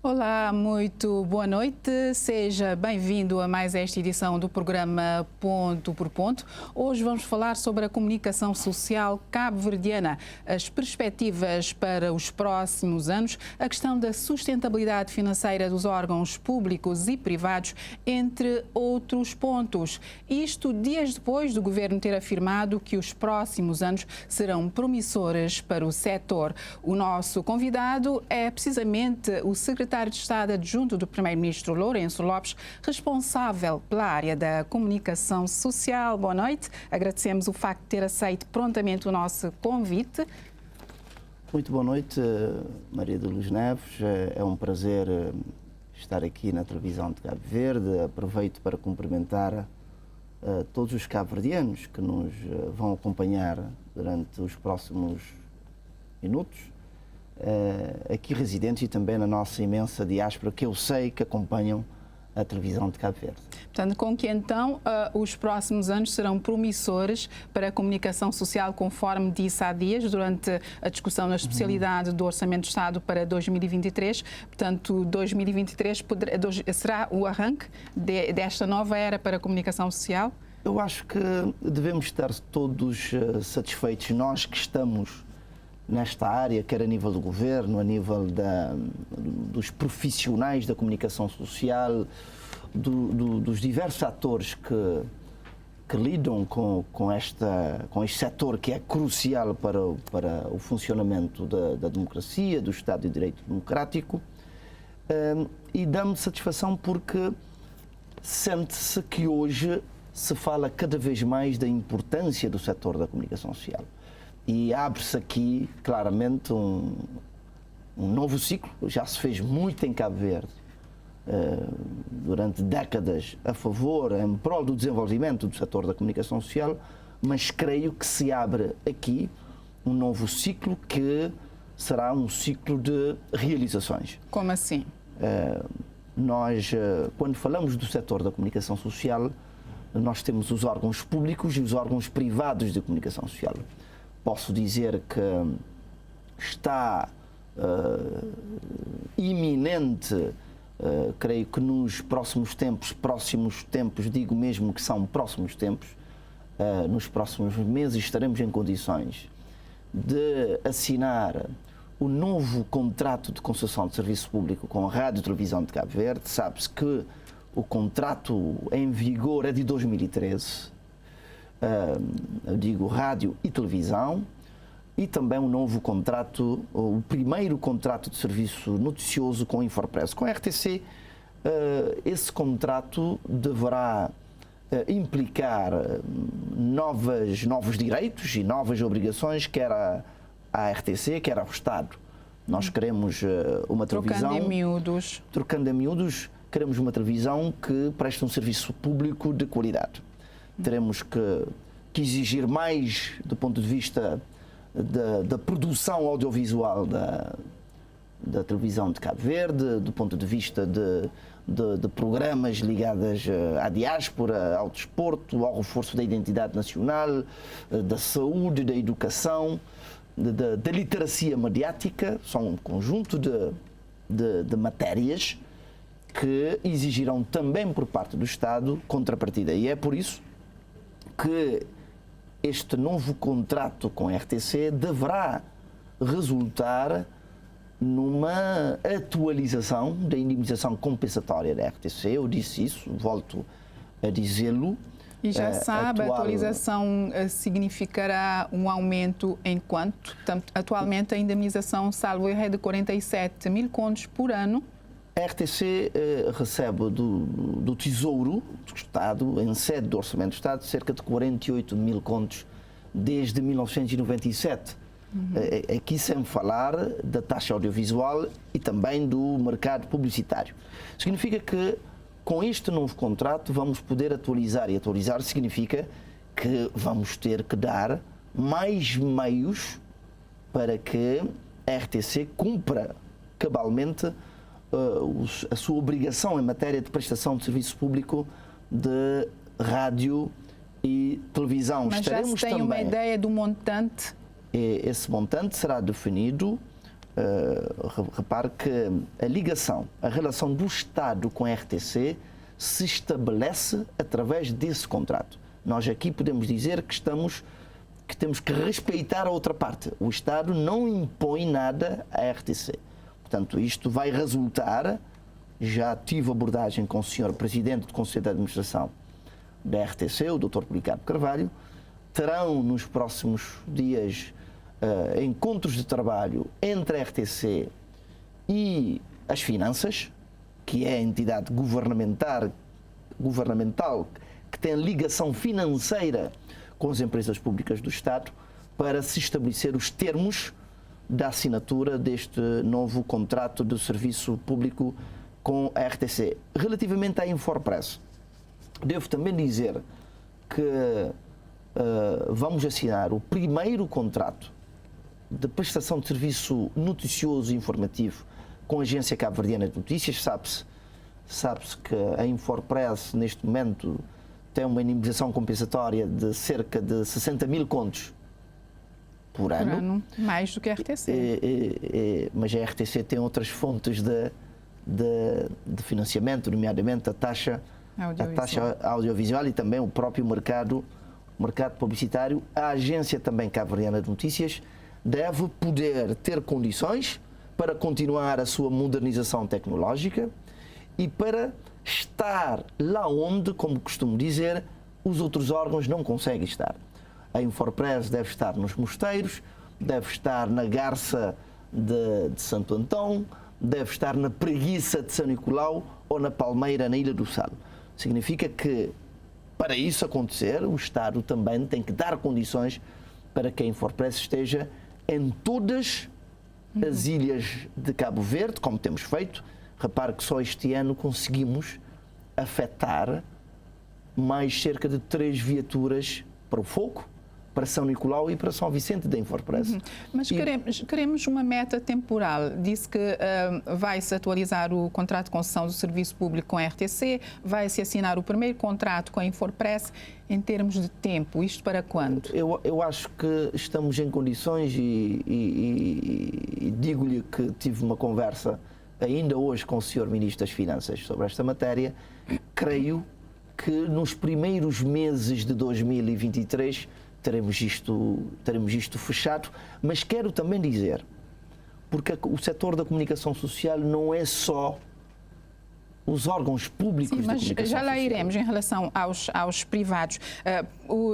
Olá, muito boa noite. Seja bem-vindo a mais esta edição do programa Ponto por Ponto. Hoje vamos falar sobre a comunicação social cabo-verdiana, as perspectivas para os próximos anos, a questão da sustentabilidade financeira dos órgãos públicos e privados, entre outros pontos. Isto dias depois do governo ter afirmado que os próximos anos serão promissores para o setor. O nosso convidado é precisamente o secretário de Estado adjunto do Primeiro-Ministro, Lourenço Lopes, responsável pela área da comunicação social. Boa noite. Agradecemos o facto de ter aceito prontamente o nosso convite. Muito boa noite, Maria de Luz Neves. É um prazer estar aqui na televisão de Cabo Verde. Aproveito para cumprimentar todos os cabo-verdianos que nos vão acompanhar durante os próximos minutos, aqui residentes e também na nossa imensa diáspora, que eu sei que acompanham a televisão de Cabo Verde. Portanto, com que então os próximos anos serão promissores para a comunicação social, conforme disse há dias, durante a discussão na especialidade do Orçamento de Estado para 2023. Portanto, 2023 será o arranque desta nova era para a comunicação social? Eu acho que devemos estar todos satisfeitos, nós que estamos nesta área, quer a nível do governo, a nível dos profissionais da comunicação social, dos diversos atores que lidam com este setor que é crucial para o funcionamento da democracia, do Estado de Direito Democrático, e dá-me satisfação porque sente-se que hoje se fala cada vez mais da importância do setor da comunicação social. E abre-se aqui, claramente, um novo ciclo. Já se fez muito em Cabo Verde, durante décadas, a favor, em prol do desenvolvimento do setor da comunicação social, mas creio que se abre aqui um novo ciclo que será um ciclo de realizações. Como assim? Nós, quando falamos do setor da comunicação social, nós temos os órgãos públicos e os órgãos privados de comunicação social. Posso dizer que está iminente, creio que nos próximos tempos, digo mesmo que são próximos tempos, nos próximos meses estaremos em condições de assinar o novo contrato de concessão de serviço público com a Rádio e Televisão de Cabo Verde. Sabe-se que o contrato em vigor é de 2013. Eu digo rádio e televisão, e também um novo contrato, o primeiro contrato de serviço noticioso com a Infopress. Com a RTC, esse contrato deverá implicar novos direitos e novas obrigações, quer à RTC, quer ao Estado. Nós queremos uma televisão... Trocando em miúdos, queremos uma televisão que preste um serviço público de qualidade. Teremos que exigir mais do ponto de vista da produção audiovisual da televisão de Cabo Verde, do ponto de vista de programas ligados à diáspora, ao desporto, ao reforço da identidade nacional, da saúde, da educação, da literacia mediática. São um conjunto de matérias que exigirão também por parte do Estado contrapartida. E é por isso que este novo contrato com a RTC deverá resultar numa atualização da indemnização compensatória da RTC. Eu disse isso, volto a dizê-lo. E já sabe, a atualização significará um aumento em quanto? Atualmente a indemnização, salvo erro, é de 47 mil contos por ano. A RTC recebe do Tesouro do Estado, em sede do Orçamento do Estado, cerca de 48 mil contos desde 1997. Aqui sem falar da taxa audiovisual e também do mercado publicitário. Significa que com este novo contrato vamos poder atualizar, e atualizar significa que vamos ter que dar mais meios para que a RTC cumpra cabalmente a sua obrigação em matéria de prestação de serviço público de rádio e televisão. Mas já se tem uma ideia do montante? Esse montante será definido repare que a ligação, a relação do Estado com a RTC se estabelece através desse contrato. Nós aqui podemos dizer que temos que respeitar a outra parte. O Estado não impõe nada à RTC. Portanto, isto vai resultar, já tive abordagem com o Sr. Presidente do Conselho de Administração da RTC, o Dr. Policarpo Carvalho, terão nos próximos dias encontros de trabalho entre a RTC e as finanças, que é a entidade governamental que tem ligação financeira com as empresas públicas do Estado, para se estabelecer os termos da assinatura deste novo contrato de serviço público com a RTC. Relativamente à Infopress, devo também dizer que vamos assinar o primeiro contrato de prestação de serviço noticioso e informativo com a Agência Cabo-Verdiana de Notícias. Sabe-se que a Infopress, neste momento, tem uma indemnização compensatória de cerca de 60 mil contos por ano. Mais do que a RTC. Mas a RTC tem outras fontes de financiamento, nomeadamente a taxa audiovisual e também o próprio mercado publicitário. A Agência também Cabo-Verdiana de Notícias deve poder ter condições para continuar a sua modernização tecnológica e para estar lá onde, como costumo dizer, os outros órgãos não conseguem estar. A Infopress deve estar nos mosteiros, deve estar na Garça de Santo Antão, deve estar na Preguiça de São Nicolau ou na Palmeira, na Ilha do Sal. Significa que, para isso acontecer, o Estado também tem que dar condições para que a Infopress esteja em todas as ilhas de Cabo Verde, como temos feito. Repare que só este ano conseguimos afetar mais cerca de 3 viaturas para o Fogo, para São Nicolau e para São Vicente da Infopress. Mas queremos uma meta temporal. Disse que vai-se atualizar o contrato de concessão do serviço público com a RTC, vai-se assinar o primeiro contrato com a Infopress. Em termos de tempo, isto para quando? Eu acho que estamos em condições e digo-lhe que tive uma conversa ainda hoje com o Sr. Ministro das Finanças sobre esta matéria. Creio que nos primeiros meses de 2023 teremos isto fechado, mas quero também dizer, porque o setor da comunicação social não é só os órgãos públicos. Sim, mas de comunicação já lá social. iremos em relação aos privados.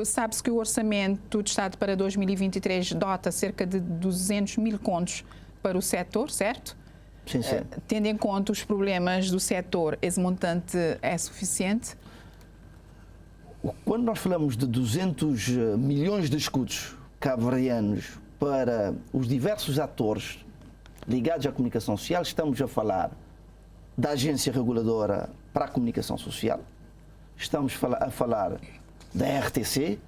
Sabe-se que o Orçamento de Estado para 2023 dota cerca de 200 mil contos para o setor, certo? Sim, sim. Tendo em conta os problemas do setor, esse montante é suficiente? Quando nós falamos de 200 milhões de escudos cabo-verdianos para os diversos atores ligados à comunicação social, estamos a falar da Agência Reguladora para a Comunicação Social, estamos a falar da RTC,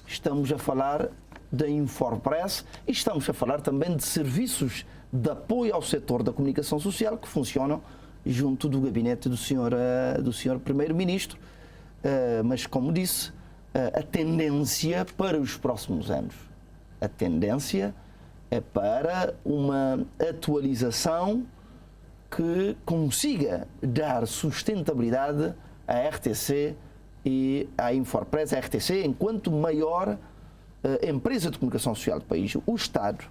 estamos a falar da Infopress e estamos a falar também de serviços de apoio ao setor da comunicação social que funcionam junto do gabinete do senhor Primeiro-Ministro. Mas, como disse, a tendência para os próximos anos, a tendência é para uma atualização que consiga dar sustentabilidade à RTC e à Infopress. A RTC, enquanto maior empresa de comunicação social do país, o Estado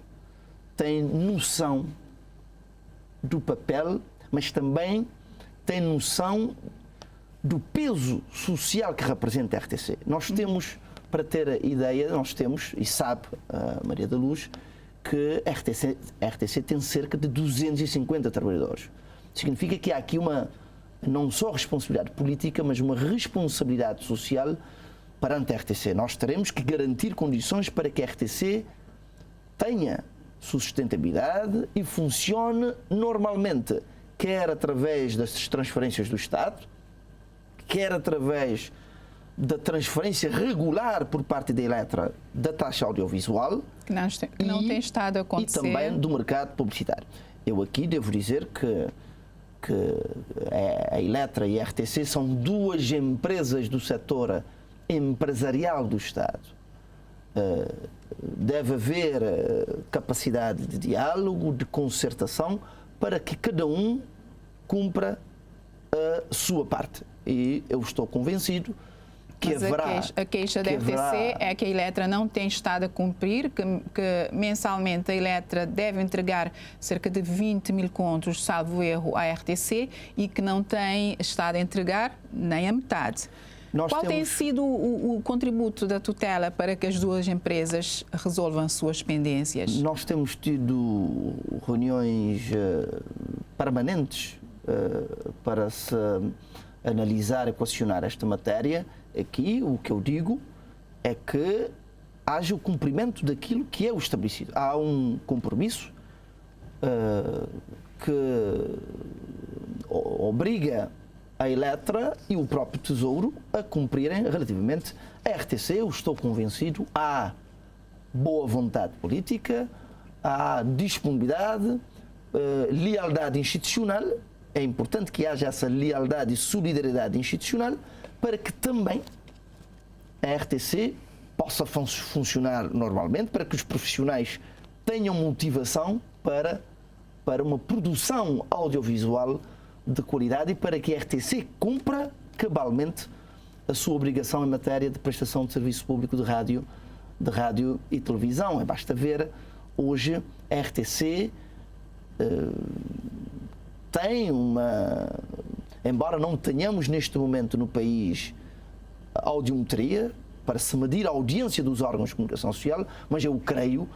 tem noção do papel, mas também tem noção do peso social que representa a RTC. Nós temos, para ter a ideia, e sabe a Maria da Luz, que a RTC tem cerca de 250 trabalhadores. Significa que há aqui não só responsabilidade política, mas uma responsabilidade social perante a RTC. Nós teremos que garantir condições para que a RTC tenha sustentabilidade e funcione normalmente, quer através das transferências do Estado, quer através da transferência regular por parte da Eletra da taxa audiovisual, que não tem estado a acontecer, e também do mercado publicitário. Eu aqui devo dizer que a Eletra e a RTC são duas empresas do setor empresarial do Estado deve haver capacidade de diálogo, de concertação, para que cada um cumpra a sua parte. E eu estou convencido que haverá... A queixa da RTC é que a Eletra não tem estado a cumprir, que mensalmente a Eletra deve entregar cerca de 20 mil contos, salvo erro, à RTC, e que não tem estado a entregar nem a metade. Qual tem sido o contributo da tutela para que as duas empresas resolvam suas pendências? Nós temos tido reuniões permanentes para se analisar e questionar esta matéria. Aqui, o que eu digo é que haja o cumprimento daquilo que é o estabelecido. Há um compromisso que obriga a Eletra e o próprio Tesouro a cumprirem relativamente a RTC. Eu estou convencido, há boa vontade política, há disponibilidade, lealdade institucional. É importante que haja essa lealdade e solidariedade institucional para que também a RTC possa funcionar normalmente, para que os profissionais tenham motivação para uma produção audiovisual de qualidade e para que a RTC cumpra cabalmente a sua obrigação em matéria de prestação de serviço público de rádio e televisão. Basta ver, hoje a RTC tem embora não tenhamos neste momento no país audiometria para se medir a audiência dos órgãos de comunicação social, mas eu creio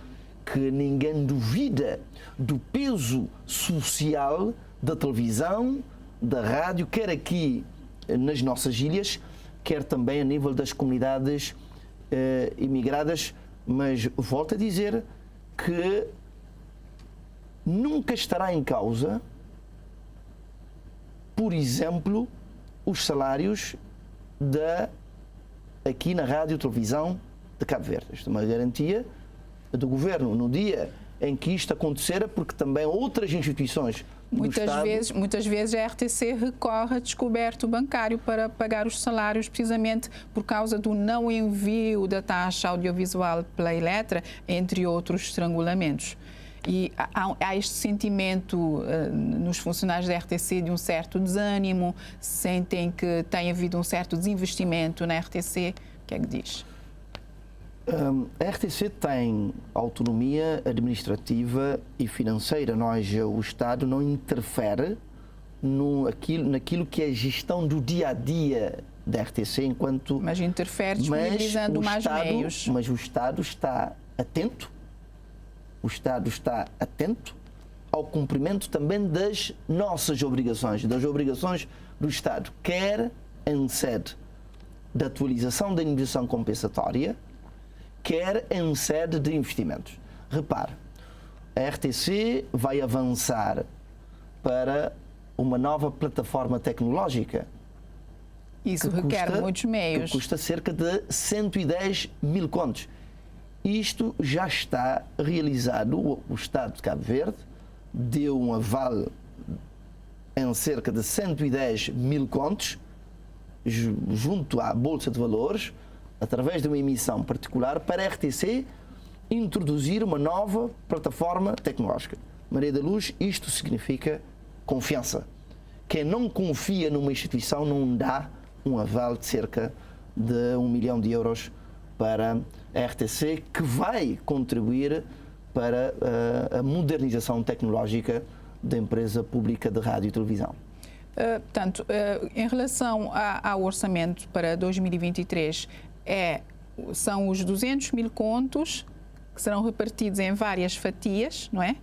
que ninguém duvida do peso social da televisão, da rádio, quer aqui nas nossas ilhas, quer também a nível das comunidades imigradas. Mas volto a dizer que nunca estará em causa, por exemplo, os salários aqui na rádio e televisão de Cabo Verde. Isto é uma garantia do Governo. No dia em que isto acontecer, porque também outras instituições Muitas vezes a RTC recorre a descoberto bancário para pagar os salários, precisamente por causa do não envio da taxa audiovisual pela Eletra, entre outros estrangulamentos. E há este sentimento nos funcionários da RTC de um certo desânimo, sentem que tem havido um certo desinvestimento na RTC. O que é que diz? A RTC tem autonomia administrativa e financeira. O Estado não interfere naquilo que é a gestão do dia-a-dia da RTC enquanto... Mas interfere disponibilizando mais meios. Mas o Estado está atento. O Estado está atento ao cumprimento também das nossas obrigações, das obrigações do Estado, quer em sede da atualização da indenização compensatória, quer em sede de investimentos. Repare, a RTC vai avançar para uma nova plataforma tecnológica. Isso requer muitos meios. Que custa cerca de 110 mil contos. Isto já está realizado. O Estado de Cabo Verde deu um aval em cerca de 110 mil contos junto à Bolsa de Valores, através de uma emissão particular, para a RTC introduzir uma nova plataforma tecnológica. Maria da Luz, isto significa confiança. Quem não confia numa instituição não dá um aval de cerca de 1 milhão de euros para a RTC, que vai contribuir para a modernização tecnológica da empresa pública de rádio e televisão. Portanto, em relação ao orçamento para 2023, são os 200 mil contos que serão repartidos em várias fatias, não é?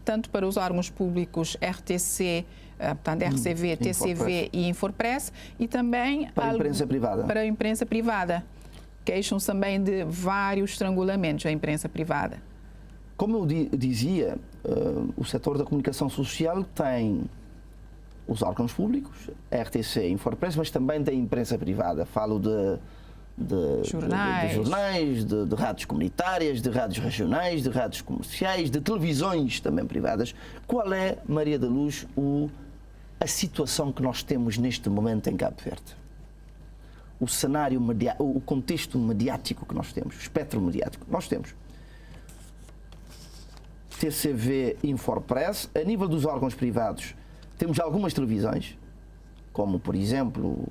Tanto para os órgãos públicos RTC, portanto, RCV, TCV e Infopress, e também para a imprensa privada. Para a imprensa privada. Queixam-se também de vários estrangulamentos à imprensa privada. Como eu dizia, o setor da comunicação social tem os órgãos públicos, a RTC e Infopress, mas também da imprensa privada. Falo de jornais, de rádios comunitárias, de rádios regionais, de rádios comerciais, de televisões também privadas. Qual é, Maria da Luz, a situação que nós temos neste momento em Cabo Verde? o cenário, o contexto mediático que nós temos, o espectro mediático que nós temos. TCV Infopress, a nível dos órgãos privados, temos algumas televisões, como, por exemplo,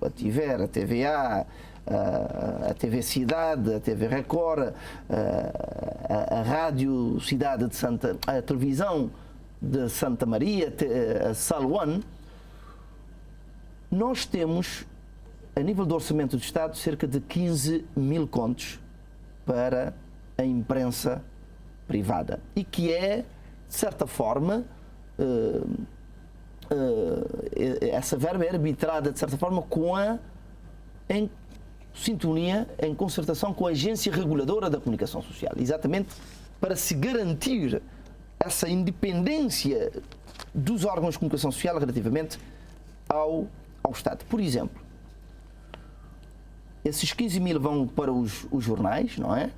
a TIVER, a TVA, a TV Cidade, a TV Record, a Rádio Cidade de Santa, a televisão de Santa Maria, a Sal One. Nós temos, a nível do orçamento do Estado, cerca de 15 mil contos para a imprensa privada e que é, de certa forma, essa verba é arbitrada, de certa forma, em sintonia, em concertação com a Agência Reguladora da Comunicação Social, exatamente para se garantir essa independência dos órgãos de comunicação social relativamente ao Estado. Por exemplo, esses 15 mil vão para os jornais, não é?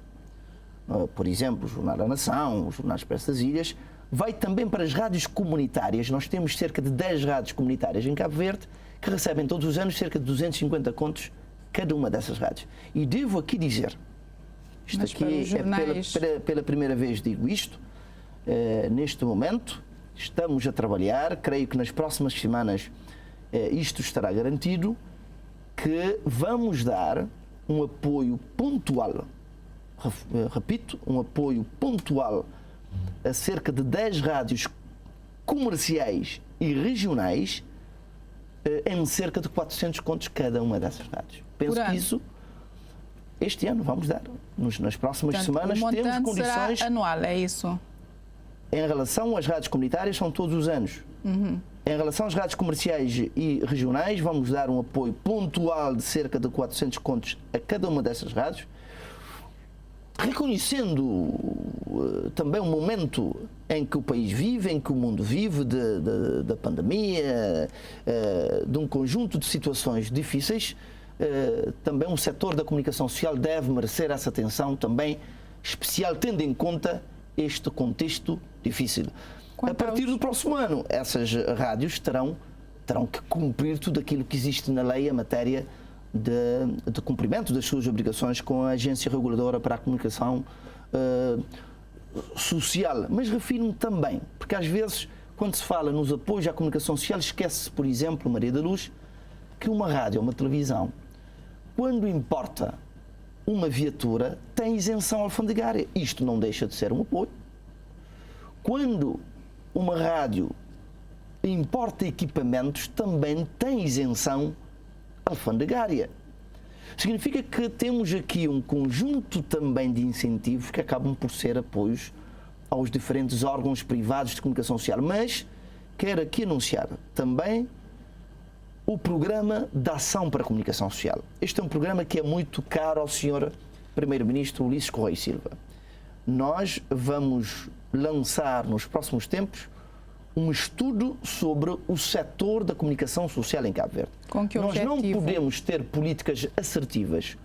Por exemplo, o Jornal da Nação, o Jornal Expresso das Ilhas, vai também para as rádios comunitárias. Nós temos cerca de 10 rádios comunitárias em Cabo Verde que recebem todos os anos cerca de 250 contos cada uma dessas rádios. E devo aqui dizer, isto mas aqui pela primeira vez digo isto, neste momento estamos a trabalhar, creio que nas próximas semanas isto estará garantido, que vamos dar um apoio pontual, repito, um apoio pontual a cerca de 10 rádios comerciais e regionais em cerca de 400 contos cada uma dessas rádios. Penso que isso, este ano, vamos dar. Nas próximas semanas temos condições... Será anual, é isso? Em relação às rádios comunitárias, são todos os anos. Em relação às rádios comerciais e regionais, vamos dar um apoio pontual de cerca de 400 contos a cada uma dessas rádios, reconhecendo também o momento em que o país vive, em que o mundo vive, da pandemia, de um conjunto de situações difíceis. Também o setor da comunicação social deve merecer essa atenção também especial, tendo em conta este contexto difícil. A partir do próximo ano, essas rádios terão que cumprir tudo aquilo que existe na lei em matéria de cumprimento das suas obrigações com a Agência Reguladora para a Comunicação Social. Mas refiro-me também, porque às vezes, quando se fala nos apoios à comunicação social, esquece-se, por exemplo, Maria da Luz, que uma rádio ou uma televisão, quando importa uma viatura, tem isenção alfandegária. Isto não deixa de ser um apoio. Quando uma rádio importa equipamentos, também tem isenção alfandegária. Significa que temos aqui um conjunto também de incentivos que acabam por ser apoios aos diferentes órgãos privados de comunicação social. Mas quero aqui anunciar também o Programa de Ação para a Comunicação Social. Este é um programa que é muito caro ao Sr. Primeiro-Ministro Ulisses Correia Silva. Nós vamos lançar nos próximos tempos um estudo sobre o setor da comunicação social em Cabo Verde. Com que objetivo? Nós não podemos ter políticas assertivas,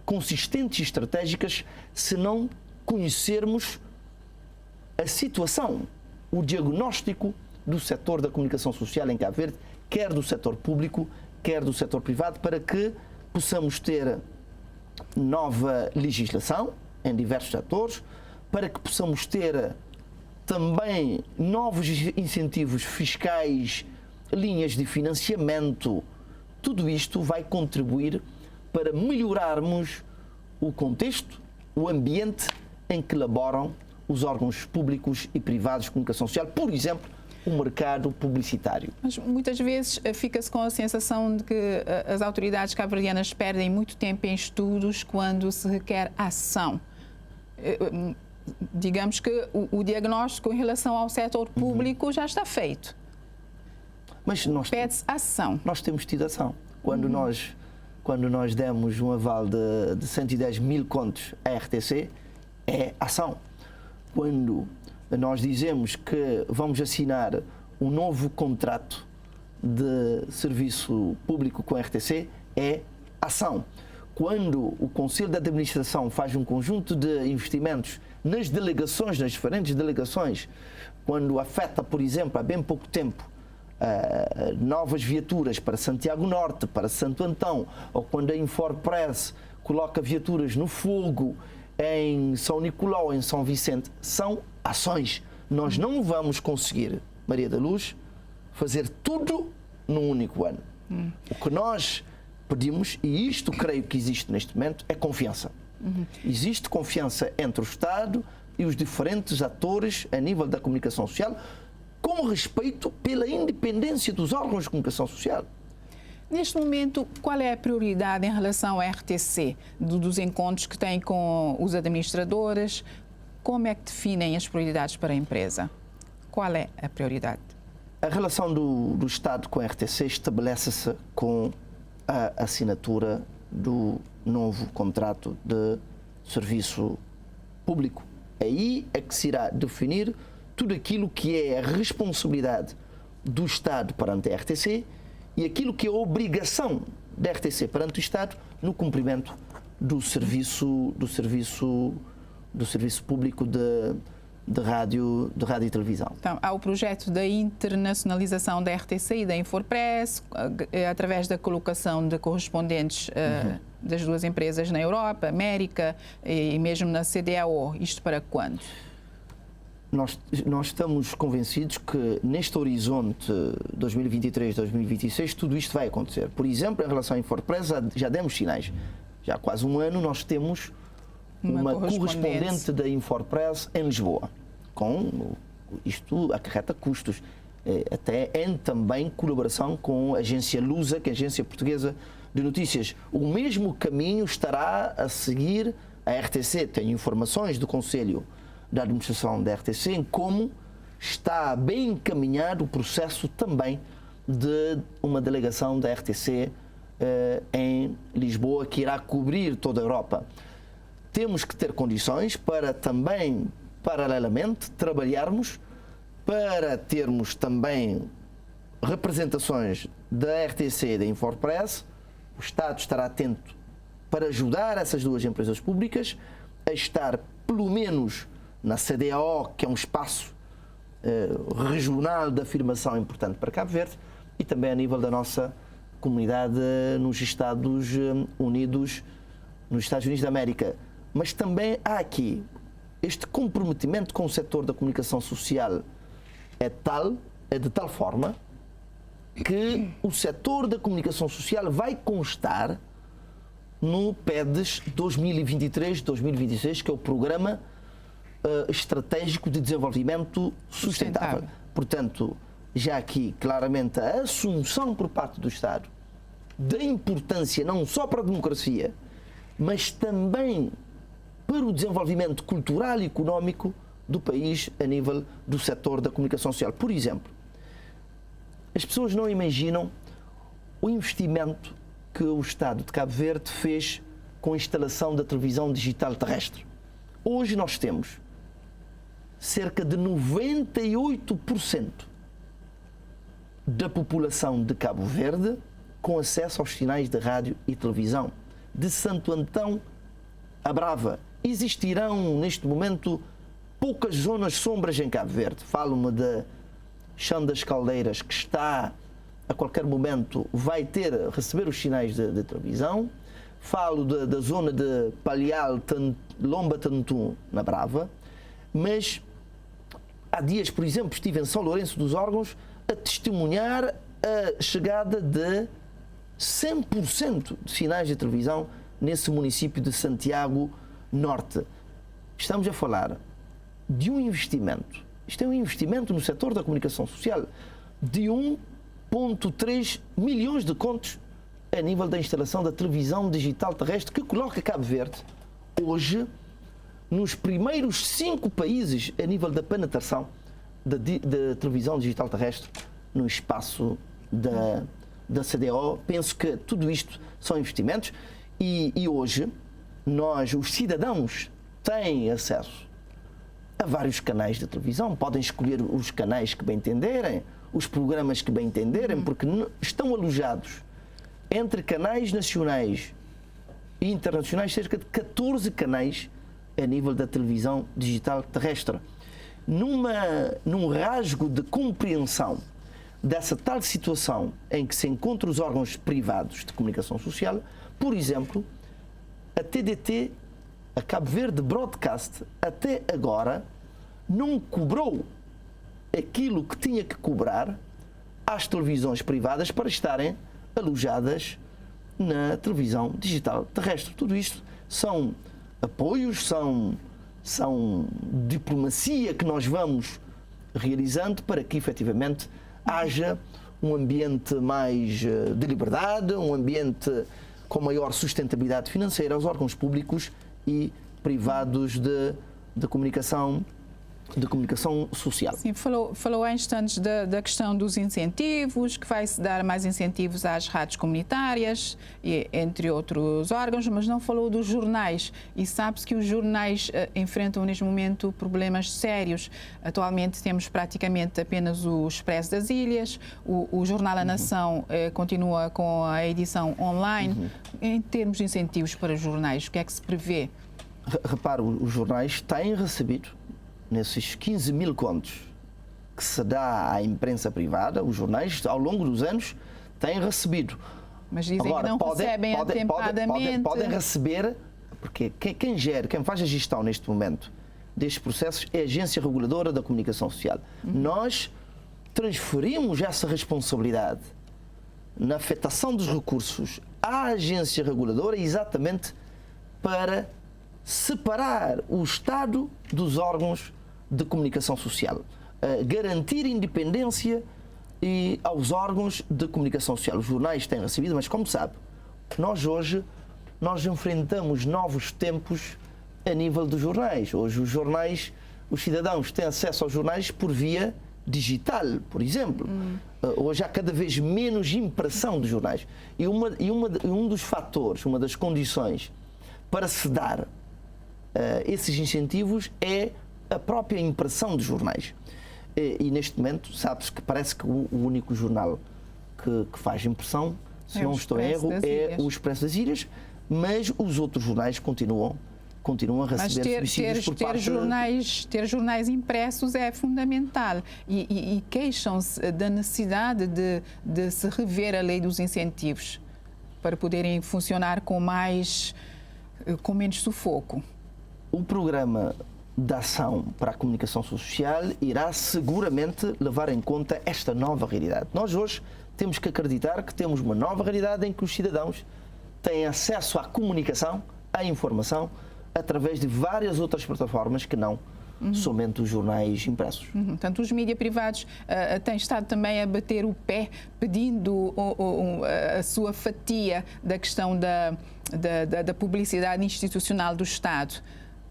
consistentes e estratégicas se não conhecermos a situação, o diagnóstico do setor da comunicação social em Cabo Verde, quer do setor público, quer do setor privado, para que possamos ter nova legislação em diversos setores, para que possamos ter também novos incentivos fiscais, linhas de financiamento. Tudo isto vai contribuir para melhorarmos o contexto, o ambiente em que laboram os órgãos públicos e privados de comunicação social, por exemplo, o mercado publicitário. Mas muitas vezes fica-se com a sensação de que as autoridades cabo-verdianas perdem muito tempo em estudos quando se requer ação. Digamos que o diagnóstico em relação ao setor público já está feito. Mas pede-se ação. Nós temos tido ação. Quando nós demos um aval de 110 mil contos à RTC, é ação. Quando nós dizemos que vamos assinar um novo contrato de serviço público com a RTC, é ação. Quando o Conselho de Administração faz um conjunto de investimentos nas delegações, nas diferentes delegações, quando afeta, por exemplo, há bem pouco tempo, novas viaturas para Santiago Norte, para Santo Antão, ou quando a Infopress coloca viaturas no fogo em São Nicolau, em São Vicente, são ações. Nós não vamos conseguir, Maria da Luz, fazer tudo num único ano. O que nós pedimos, e isto creio que existe neste momento, é confiança. Existe confiança entre o Estado e os diferentes atores a nível da comunicação social, com respeito pela independência dos órgãos de comunicação social. Neste momento, qual é a prioridade em relação à RTC, dos encontros que tem com os administradores? Como é que definem as prioridades para a empresa? Qual é a prioridade? A relação do Estado com a RTC estabelece-se com a assinatura do novo contrato de serviço público. Aí é que se irá definir tudo aquilo que é a responsabilidade do Estado perante a RTC e aquilo que é a obrigação da RTC perante o Estado no cumprimento do serviço público de rádio e televisão. Então, há o projeto da internacionalização da RTC e da Infopress, através da colocação de correspondentes das duas empresas na Europa, América e mesmo na CDAO. Isto para quando? Nós estamos convencidos que neste horizonte 2023-2026 tudo isto vai acontecer. Por exemplo, em relação à Infopress, já demos sinais. Já há quase um ano nós temos uma correspondente da Infopress em Lisboa. Isto acarreta custos. Até em também colaboração com a agência Lusa, que é a agência portuguesa de notícias. O mesmo caminho estará a seguir a RTC. Tenho informações do Conselho da Administração da RTC em como está bem encaminhado o processo também de uma delegação da RTC em Lisboa, que irá cobrir toda a Europa. Temos que ter condições para também, paralelamente, trabalharmos para termos também representações da RTC e da Infopress. O Estado estará atento para ajudar essas duas empresas públicas a estar, pelo menos, na CDAO, que é um espaço regional de afirmação importante para Cabo Verde, e também a nível da nossa comunidade nos Estados Unidos da América. Mas também há aqui este comprometimento com o setor da comunicação social é de tal forma que o setor da comunicação social vai constar no PEDES 2023-2026, que é o Programa Estratégico de Desenvolvimento Sustentável. Portanto, já aqui claramente a assunção por parte do Estado da importância não só para a democracia, mas também para o desenvolvimento cultural e económico do país a nível do setor da comunicação social. Por exemplo, as pessoas não imaginam o investimento que o Estado de Cabo Verde fez com a instalação da televisão digital terrestre. Hoje nós temos cerca de 98% da população de Cabo Verde com acesso aos sinais de rádio e televisão. De Santo Antão a Brava, existirão neste momento poucas zonas sombras em Cabo Verde. Falo-me de Chão das Caldeiras, que está a qualquer momento vai receber os sinais de televisão. Falo da zona de Palhal, Lomba Tantum, na Brava. Mas há dias, por exemplo, estive em São Lourenço dos Órgãos a testemunhar a chegada de 100% de sinais de televisão nesse município de Santiago Norte. Estamos a falar de um investimento. Isto é um investimento no setor da comunicação social de 1,3 milhões de contos a nível da instalação da televisão digital terrestre, que coloca Cabo Verde hoje nos primeiros 5 países a nível da penetração da televisão digital terrestre no espaço da CDO. Penso que tudo isto são investimentos e hoje os cidadãos têm acesso a vários canais de televisão, podem escolher os canais que bem entenderem, os programas que bem entenderem, porque estão alojados entre canais nacionais e internacionais cerca de 14 canais a nível da televisão digital terrestre. Num rasgo de compreensão dessa tal situação em que se encontram os órgãos privados de comunicação social. Por exemplo, a TDT, a Cabo Verde Broadcast, até agora não cobrou aquilo que tinha que cobrar às televisões privadas para estarem alojadas na televisão digital terrestre. Tudo isto são apoios, são diplomacia que nós vamos realizando para que efetivamente haja um ambiente mais de liberdade, um ambiente com maior sustentabilidade financeira aos órgãos públicos e privados de comunicação social. Sim, falou há instantes da questão dos incentivos, que vai-se dar mais incentivos às rádios comunitárias, entre outros órgãos, mas não falou dos jornais. E sabe-se que os jornais enfrentam neste momento problemas sérios. Atualmente temos praticamente apenas o Expresso das Ilhas, o Jornal A Nação continua com a edição online. Em termos de incentivos para os jornais, o que é que se prevê? Repare, os jornais têm recebido, nesses 15 mil contos que se dá à imprensa privada, os jornais, ao longo dos anos, têm recebido. Mas dizem que não recebem atempadamente. Podem receber, porque quem faz a gestão neste momento destes processos é a Agência Reguladora da Comunicação Social. Nós transferimos essa responsabilidade na afetação dos recursos à Agência Reguladora exatamente para separar o Estado dos órgãos de comunicação social, garantir independência aos órgãos de comunicação social. Os jornais têm recebido, mas como sabe, nós hoje enfrentamos novos tempos a nível dos jornais. Hoje os cidadãos têm acesso aos jornais por via digital, por exemplo. Hoje há cada vez menos impressão de jornais. E um dos fatores, uma das condições para se dar esses incentivos é a própria impressão de jornais. E neste momento, sabe-se que parece que o único jornal que faz impressão, se não estou em erro, é o Expresso das Ilhas, mas os outros jornais continuam a receber subsídios por parte... Ter jornais impressos é fundamental e queixam-se da necessidade de se rever a lei dos incentivos para poderem funcionar com menos sufoco. O programa de ação para a comunicação social irá seguramente levar em conta esta nova realidade. Nós hoje temos que acreditar que temos uma nova realidade em que os cidadãos têm acesso à comunicação, à informação, através de várias outras plataformas que não somente os jornais impressos. Portanto, os mídias privados têm estado também a bater o pé, pedindo a sua fatia da questão da publicidade institucional do Estado,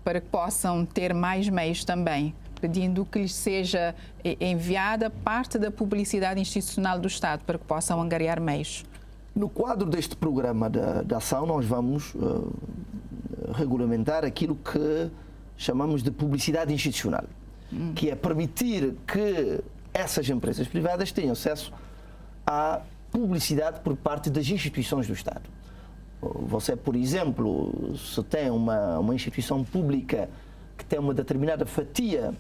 para que possam ter mais meios também, pedindo que lhes seja enviada parte da publicidade institucional do Estado, para que possam angariar meios. No quadro deste programa de ação, nós vamos regulamentar aquilo que chamamos de publicidade institucional, que é permitir que essas empresas privadas tenham acesso à publicidade por parte das instituições do Estado. Você, por exemplo, se tem uma instituição pública que tem uma determinada fatia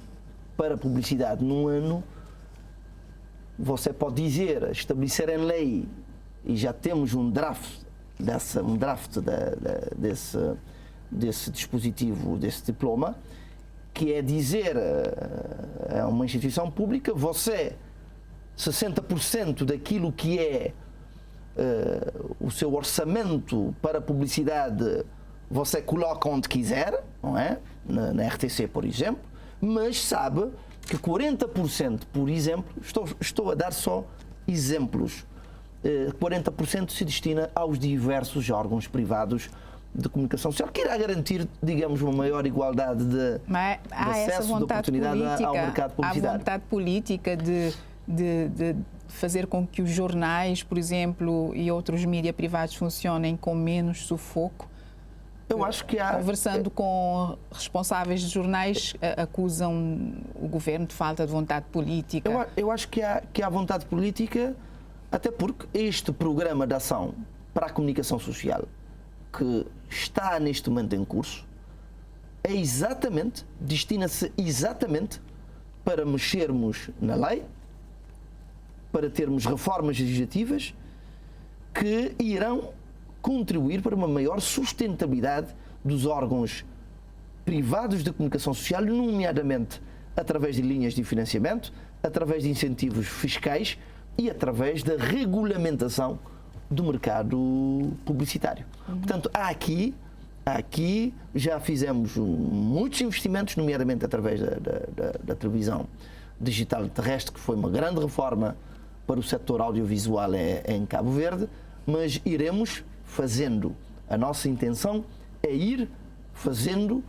para publicidade num ano, você pode estabelecer em lei, e já temos um draft desse dispositivo, desse diploma, que é dizer a uma instituição pública, 60% daquilo que é o seu orçamento para publicidade, você coloca onde quiser, não é? Na RTC, por exemplo, mas sabe que 40%, por exemplo, estou a dar só exemplos, 40% se destina aos diversos órgãos privados de comunicação social, que irá garantir, digamos, uma maior igualdade de acesso, de oportunidade ao mercado de publicidade. Há vontade política de fazer com que os jornais, por exemplo, e outros mídias privados funcionem com menos sufoco? Eu acho que há... Conversando com responsáveis de jornais, acusam o governo de falta de vontade política. Eu acho que há vontade política, até porque este programa de ação para a comunicação social, que está neste momento em curso, destina-se exatamente para mexermos na lei, para termos reformas legislativas que irão contribuir para uma maior sustentabilidade dos órgãos privados de comunicação social, nomeadamente através de linhas de financiamento, através de incentivos fiscais e através da regulamentação do mercado publicitário. Portanto, aqui já fizemos muitos investimentos, nomeadamente através da televisão digital terrestre, que foi uma grande reforma para o setor audiovisual em Cabo Verde, mas iremos fazendo. A nossa intenção é ir fazendo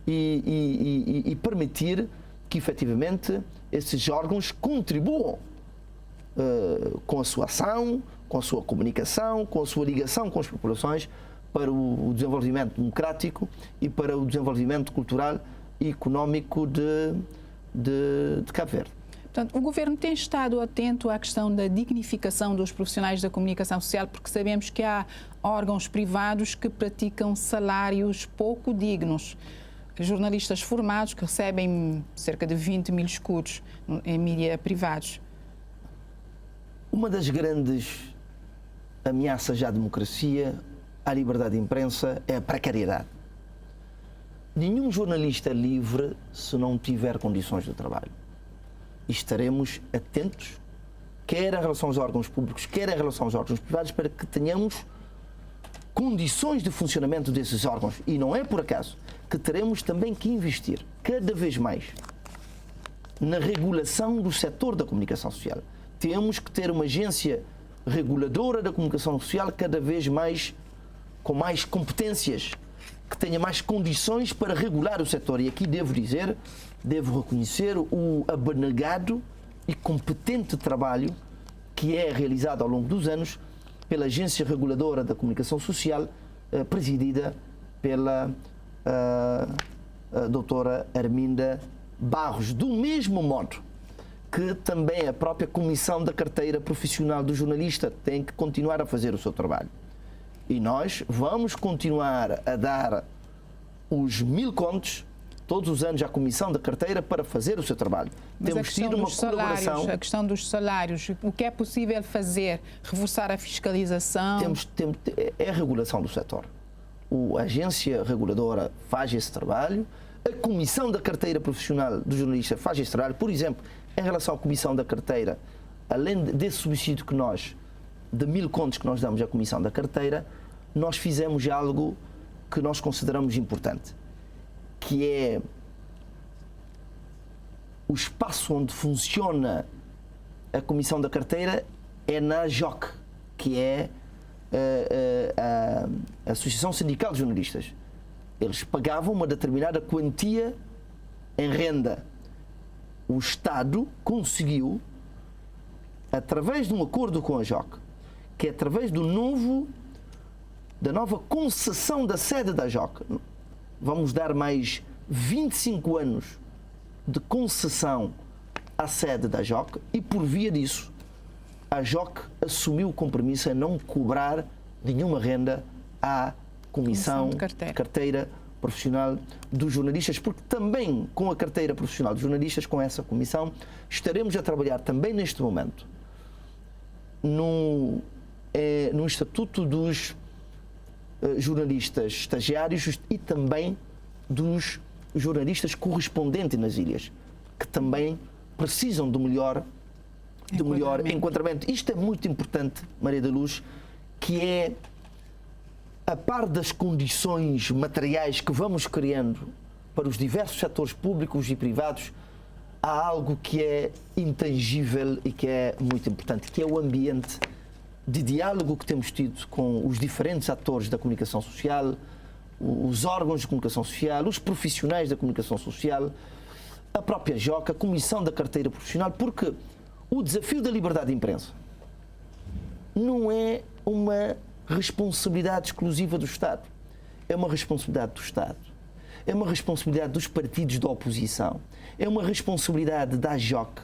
e permitir que efetivamente esses órgãos contribuam com a sua ação, com a sua comunicação, com a sua ligação com as populações para o desenvolvimento democrático e para o desenvolvimento cultural e económico de Cabo Verde. Portanto, o Governo tem estado atento à questão da dignificação dos profissionais da comunicação social, porque sabemos que há órgãos privados que praticam salários pouco dignos. Jornalistas formados que recebem cerca de 20 mil escudos em mídia privados. Uma das grandes ameaças à democracia, à liberdade de imprensa, é a precariedade. Nenhum jornalista é livre se não tiver condições de trabalho. E estaremos atentos, quer em relação aos órgãos públicos, quer em relação aos órgãos privados, para que tenhamos condições de funcionamento desses órgãos. E não é por acaso que teremos também que investir cada vez mais na regulação do setor da comunicação social. Temos que ter uma agência reguladora da comunicação social cada vez mais com mais competências, que tenha mais condições para regular o setor. E aqui devo reconhecer o abnegado e competente trabalho que é realizado ao longo dos anos pela Agência Reguladora da Comunicação Social, presidida pela doutora Arminda Barros, do mesmo modo que também a própria Comissão da Carteira Profissional do Jornalista tem que continuar a fazer o seu trabalho. E nós vamos continuar a dar os 1000 contos todos os anos à Comissão da Carteira para fazer o seu trabalho. Mas temos tido uma colaboração. A questão dos salários, o que é possível fazer? Reforçar a fiscalização? É a regulação do setor. A agência reguladora faz esse trabalho, a Comissão da Carteira Profissional do Jornalista faz esse trabalho. Por exemplo, em relação à Comissão da Carteira, além desse subsídio que nós, de 1000 contos que nós damos à Comissão da Carteira, nós fizemos algo que nós consideramos importante, que é o espaço onde funciona a Comissão da Carteira é na JOC, que é a Associação Sindical de Jornalistas. Eles pagavam uma determinada quantia em renda. O Estado conseguiu, através de um acordo com a JOC, que é através da nova concessão da sede da JOC, vamos dar mais 25 anos de concessão à sede da JOC e, por via disso, a JOC assumiu o compromisso a não cobrar nenhuma renda à Comissão de Carteira Profissional dos Jornalistas, porque também com a Carteira Profissional dos Jornalistas, com essa comissão, estaremos a trabalhar também neste momento no Estatuto dos jornalistas estagiários e também dos jornalistas correspondentes nas ilhas, que também precisam de melhor enquadramento. Isto é muito importante, Maria da Luz, que é, a par das condições materiais que vamos criando para os diversos setores públicos e privados, há algo que é intangível e que é muito importante, que é o ambiente de diálogo que temos tido com os diferentes atores da comunicação social, os órgãos de comunicação social, os profissionais da comunicação social, a própria JOC, a Comissão da Carteira Profissional, porque o desafio da liberdade de imprensa não é uma responsabilidade exclusiva do Estado. É uma responsabilidade do Estado. É uma responsabilidade dos partidos da oposição. É uma responsabilidade da JOC.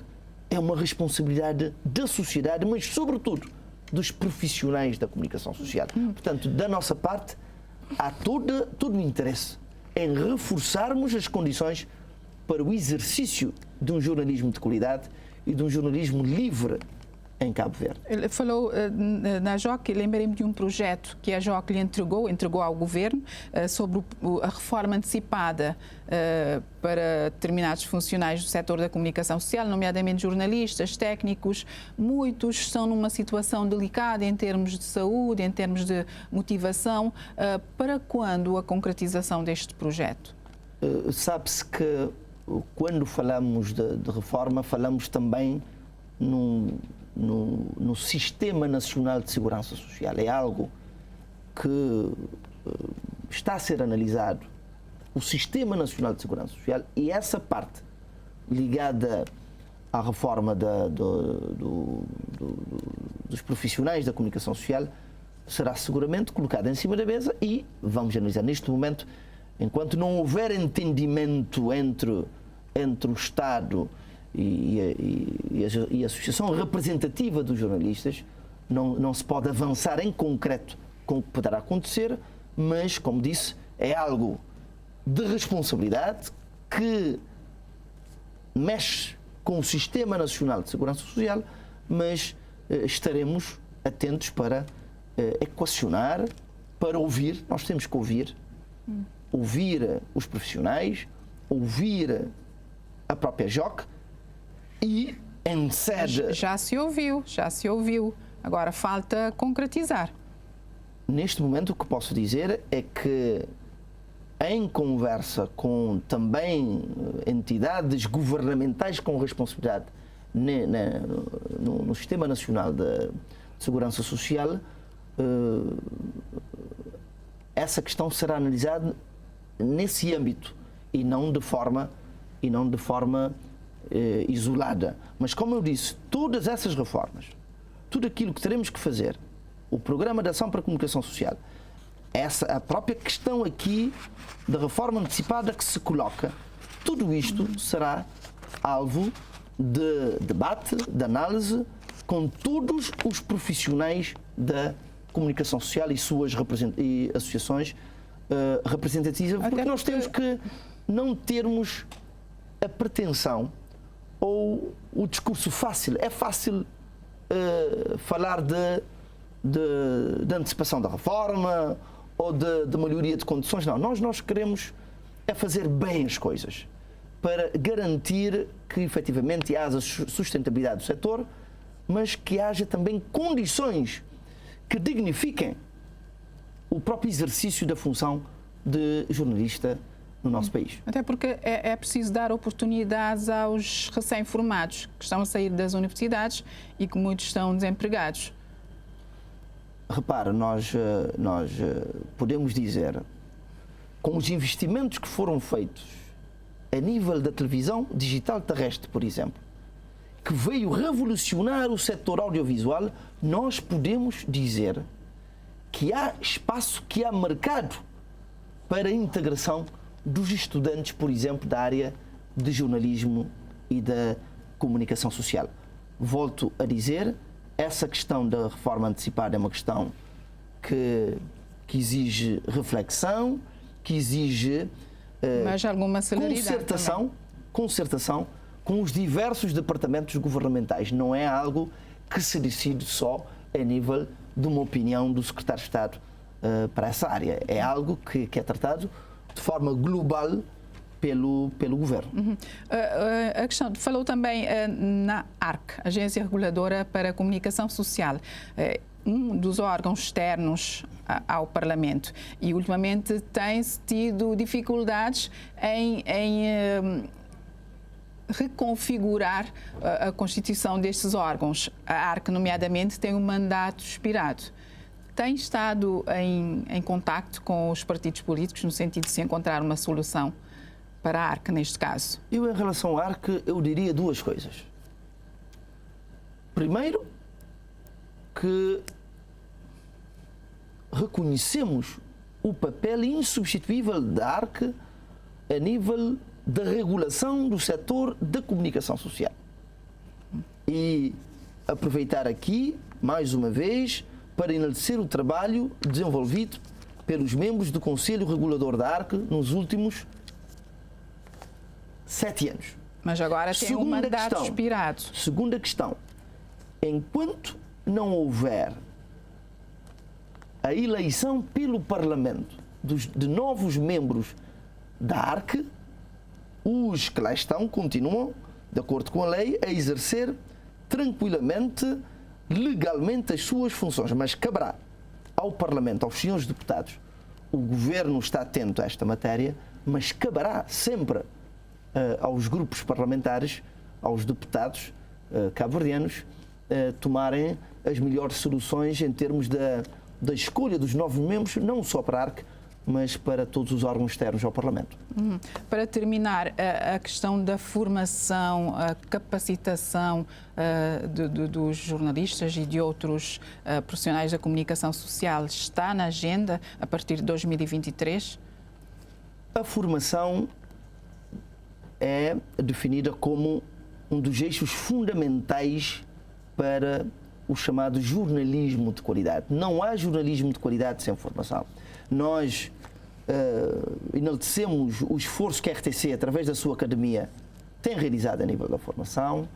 É uma responsabilidade da sociedade, mas, sobretudo, dos profissionais da comunicação social. Portanto, da nossa parte, há todo o interesse em reforçarmos as condições para o exercício de um jornalismo de qualidade e de um jornalismo livre em Cabo Verde. Ele falou na JOC, lembrei-me de um projeto que a JOC lhe entregou ao governo sobre a reforma antecipada para determinados funcionários do setor da comunicação social, nomeadamente jornalistas, técnicos. Muitos estão numa situação delicada em termos de saúde, em termos de motivação. Para quando a concretização deste projeto? Sabe-se que quando falamos de reforma, falamos também no Sistema Nacional de Segurança Social. É algo que está a ser analisado, o Sistema Nacional de Segurança Social, e essa parte ligada à reforma dos profissionais da comunicação social será seguramente colocada em cima da mesa e vamos analisar. Neste momento, enquanto não houver entendimento entre o Estado e a Associação Representativa dos Jornalistas, não se pode avançar em concreto com o que poderá acontecer, mas, como disse, é algo de responsabilidade que mexe com o Sistema Nacional de Segurança Social, mas estaremos atentos para equacionar, para ouvir. Nós temos que ouvir os profissionais, ouvir a própria JOC e em sede... Já se ouviu. Agora falta concretizar. Neste momento o que posso dizer é que em conversa com entidades governamentais com responsabilidade no Sistema Nacional de Segurança Social, essa questão será analisada nesse âmbito e não de forma isolada. Mas, como eu disse, todas essas reformas, tudo aquilo que teremos que fazer, o Programa de Ação para a Comunicação Social, a própria questão aqui da reforma antecipada que se coloca, tudo isto será alvo de debate, de análise com todos os profissionais da comunicação social e suas associações representativas, porque nós temos que não termos a pretensão ou o discurso fácil. É fácil falar de antecipação da reforma ou de melhoria de condições. Não, nós queremos é fazer bem as coisas para garantir que efetivamente haja sustentabilidade do setor, mas que haja também condições que dignifiquem o próprio exercício da função de jornalista no nosso país. Até porque é preciso dar oportunidades aos recém-formados que estão a sair das universidades e que muitos estão desempregados. Repara, nós podemos dizer, com os investimentos que foram feitos a nível da televisão digital terrestre, por exemplo, que veio revolucionar o setor audiovisual, nós podemos dizer que há espaço, que há mercado para a integração dos estudantes, por exemplo, da área de jornalismo e da comunicação social. Volto a dizer, essa questão da reforma antecipada é uma questão que exige reflexão, que exige mas alguma concertação com os diversos departamentos governamentais. Não é algo que se decide só a nível de uma opinião do secretário de Estado para essa área. É algo que é tratado de forma global pelo governo. A questão, falou também na ARC, Agência Reguladora para a Comunicação Social, um dos órgãos externos ao Parlamento, e ultimamente tem-se tido dificuldades em reconfigurar a constituição destes órgãos. A ARC, nomeadamente, tem um mandato expirado. Tem estado em contacto com os partidos políticos no sentido de se encontrar uma solução para a ARC, neste caso? Eu, em relação à ARC, eu diria duas coisas. Primeiro, que reconhecemos o papel insubstituível da ARC a nível da regulação do setor da comunicação social. E aproveitar aqui, mais uma vez, para enaltecer o trabalho desenvolvido pelos membros do Conselho Regulador da ARC nos últimos 7 anos. Mas agora tem um mandato expirado. Segunda questão. enquanto não houver a eleição pelo Parlamento de novos membros da ARC, os que lá estão continuam, de acordo com a lei, a exercer tranquilamente, legalmente as suas funções, mas caberá ao Parlamento, aos senhores deputados. O Governo está atento a esta matéria, mas caberá sempre aos grupos parlamentares, aos deputados cabo-verdianos, tomarem as melhores soluções em termos da escolha dos novos membros, não só para a ARC, mas para todos os órgãos externos ao Parlamento. Para terminar, a questão da formação, a capacitação dos jornalistas e de outros profissionais da comunicação social está na agenda a partir de 2023? A formação é definida como um dos eixos fundamentais para o chamado jornalismo de qualidade. Não há jornalismo de qualidade sem formação. Nós enaltecemos o esforço que a RTC, através da sua academia, tem realizado a nível da formação.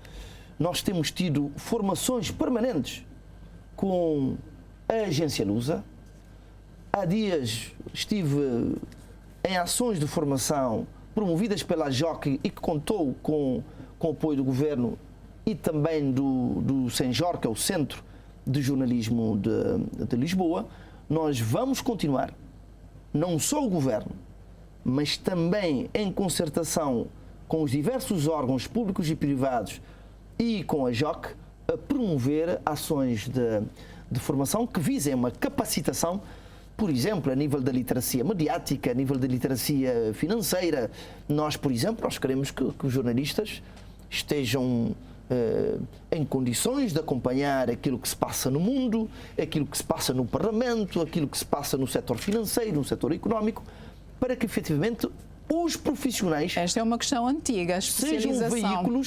Nós temos tido formações permanentes com a agência Lusa. Há dias estive em ações de formação promovidas pela JOC e que contou com o apoio do Governo e também do Senjor, que é o Centro de Jornalismo de Lisboa. Nós vamos continuar, não só o Governo, mas também em concertação com os diversos órgãos públicos e privados e com a JOC, a promover ações de formação que visem uma capacitação, por exemplo, a nível da literacia mediática, a nível da literacia financeira. Nós, por exemplo, nós queremos que os jornalistas estejam em condições de acompanhar aquilo que se passa no mundo, aquilo que se passa no Parlamento, aquilo que se passa no setor financeiro, no setor económico, para que efetivamente os profissionais... Esta é uma questão antiga, a especialização.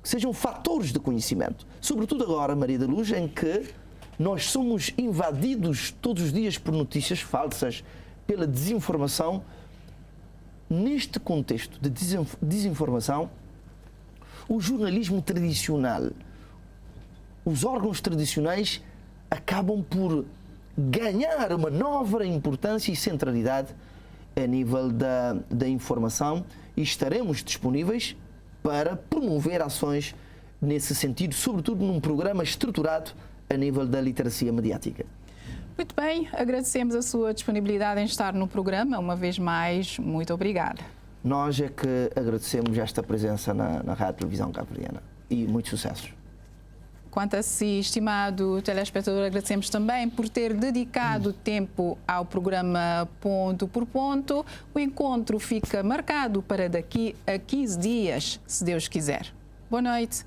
Sejam fatores de conhecimento. Sobretudo agora, Maria da Luz, em que nós somos invadidos todos os dias por notícias falsas, pela desinformação. Neste contexto de desinformação, o jornalismo tradicional, os órgãos tradicionais acabam por ganhar uma nova importância e centralidade a nível da informação e estaremos disponíveis para promover ações nesse sentido, sobretudo num programa estruturado a nível da literacia mediática. Muito bem, agradecemos a sua disponibilidade em estar no programa. Uma vez mais, muito obrigada. Nós é que agradecemos esta presença na Rádio Televisão Cabo-Verdiana e muitos sucessos. Quanto a si, estimado telespectador, agradecemos também por ter dedicado tempo ao programa Ponto por Ponto. O encontro fica marcado para daqui a 15 dias, se Deus quiser. Boa noite.